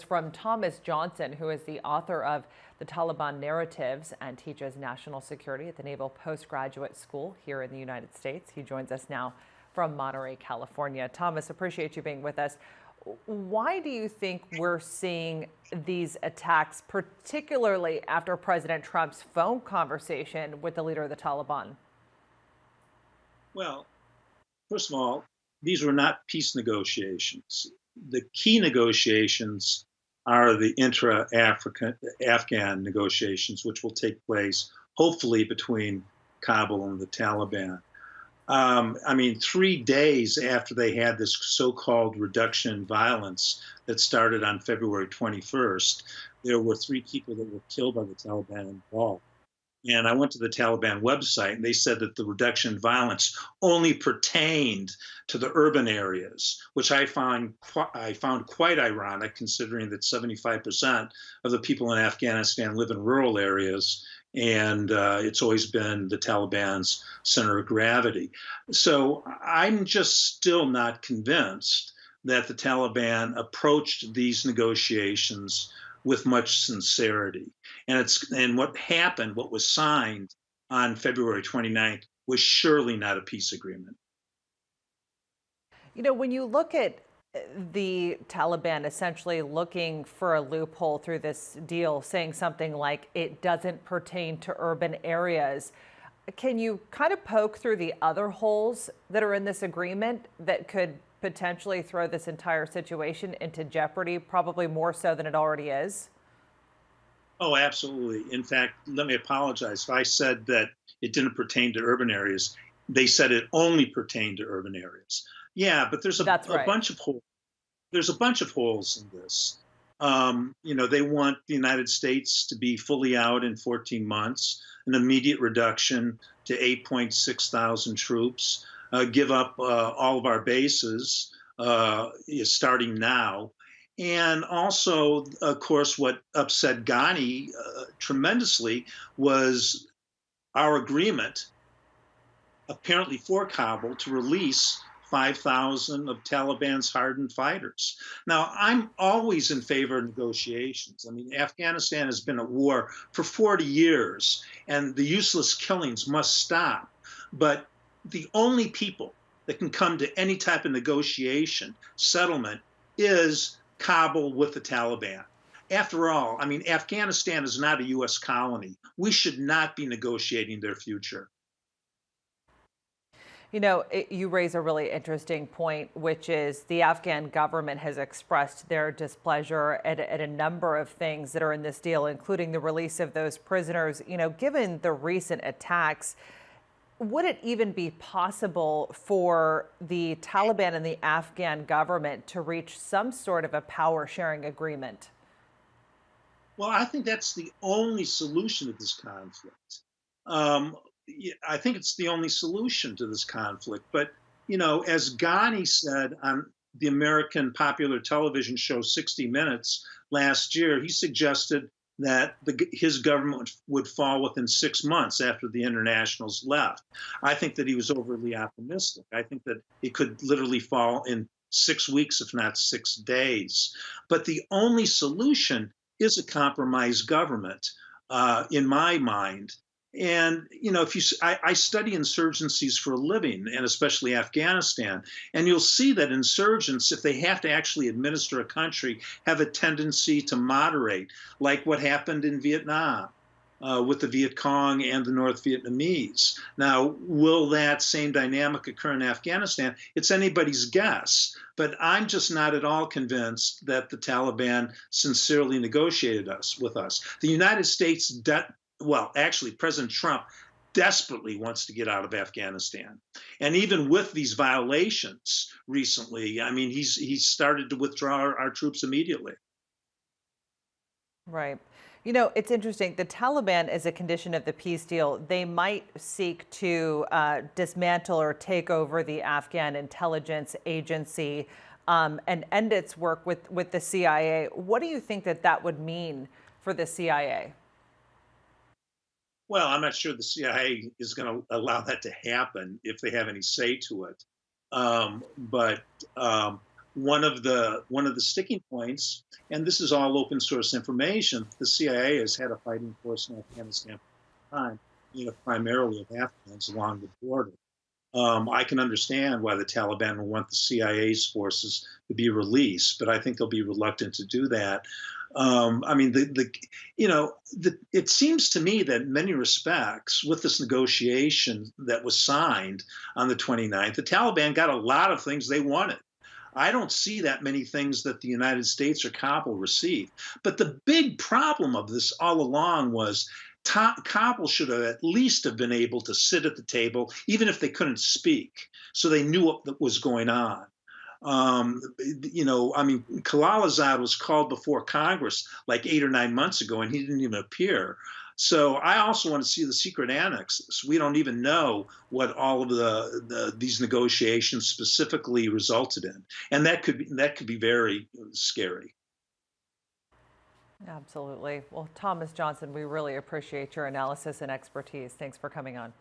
from Thomas Johnson, who is the author of The Taliban Narratives and teaches national security at the Naval Postgraduate School here in the United States. He joins us now from Monterey, California. Thomas, appreciate you being with us. Why do you think we're seeing these attacks, particularly after President Trump's phone conversation with the leader of the Taliban? Well, first of all, these were not peace negotiations. The key negotiations are the Afghan negotiations, which will take place hopefully between Kabul and the Taliban. 3 days after they had this so-called reduction in violence that started on February 21st, there were 3 people that were killed by the Taliban involved. And I went to the Taliban website, and they said that the reduction in violence only pertained to the urban areas, which I found quite ironic, considering that 75% of the people in Afghanistan live in rural areas, and it's always been the Taliban's center of gravity. So I'm just still not convinced that the Taliban approached these negotiations with much sincerity. And what happened, what was signed on February 29th, was surely not a peace agreement. You know, when you look at the Taliban essentially looking for a loophole through this deal, saying something like it doesn't pertain to urban areas, can you kind of poke through the other holes that are in this agreement that could potentially throw this entire situation into jeopardy, probably more so than it already is? Oh, absolutely. In fact, let me apologize. If I said that it didn't pertain to urban areas, they said it only pertained to urban areas. Yeah, but there's That's a right. bunch of holes. There's a bunch of holes in this. They want the United States to be fully out in 14 months, an immediate reduction to 8.6 thousand troops, give up all of our bases starting now. And also, of course, what upset Ghani tremendously was our agreement, apparently for Kabul, to release 5,000 of Taliban's hardened fighters. Now, I'm always in favor of negotiations. I mean, Afghanistan has been at war for 40 years, and the useless killings must stop. But the only people that can come to any type of negotiation, settlement, is Kabul with the Taliban. After all, I mean, Afghanistan is not a U.S. colony. We should not be negotiating their future. You know, you raise a really interesting point, which is the Afghan government has expressed their displeasure at a number of things that are in this deal, including the release of those prisoners. You know, given the recent attacks, would it even be possible for the Taliban and the Afghan government to reach some sort of a power sharing agreement? Well, I think that's the only solution to this conflict. I think it's the only solution to this conflict. But, as Ghani said on the American popular television show 60 Minutes last year, he suggested that his government would fall within 6 months after the internationals left. I think that he was overly optimistic. I think that it could literally fall in 6 weeks, if not 6 days. But the only solution is a compromise government, in my mind. And, I study insurgencies for a living, and especially Afghanistan, and you'll see that insurgents, if they have to actually administer a country, have a tendency to moderate, like what happened in Vietnam with the Viet Cong and the North Vietnamese. Now, will that same dynamic occur in Afghanistan? It's anybody's guess, but I'm just not at all convinced that the Taliban sincerely negotiated with us. The United States actually, President Trump desperately wants to get out of Afghanistan. And even with these violations recently, I mean, he's started to withdraw our troops immediately. Right. You know, it's interesting. The Taliban, as a condition of the peace deal, they might seek to dismantle or take over the Afghan intelligence agency and end its work with the CIA. What do you think that would mean for the CIA? Well, I'm not sure the CIA is going to allow that to happen if they have any say to it. But one of the sticking points, and this is all open source information. The CIA has had a fighting force in Afghanistan for a time, primarily of Afghans along the border. I can understand why the Taliban will want the CIA's forces to be released, but I think they'll be reluctant to do that. I mean, it seems to me that in many respects, with this negotiation that was signed on the 29th, the Taliban got a lot of things they wanted. I don't see that many things that the United States or Kabul received. But the big problem of this all along was Kabul should have at least have been able to sit at the table, even if they couldn't speak, so they knew what was going on. I mean, Khalilzad was called before Congress like 8 or 9 months ago, and he didn't even appear. So I also want to see the secret annexes. We don't even know what all of these negotiations specifically resulted in, and that could be very scary. Absolutely. Well, Thomas Johnson, we really appreciate your analysis and expertise. Thanks for coming on.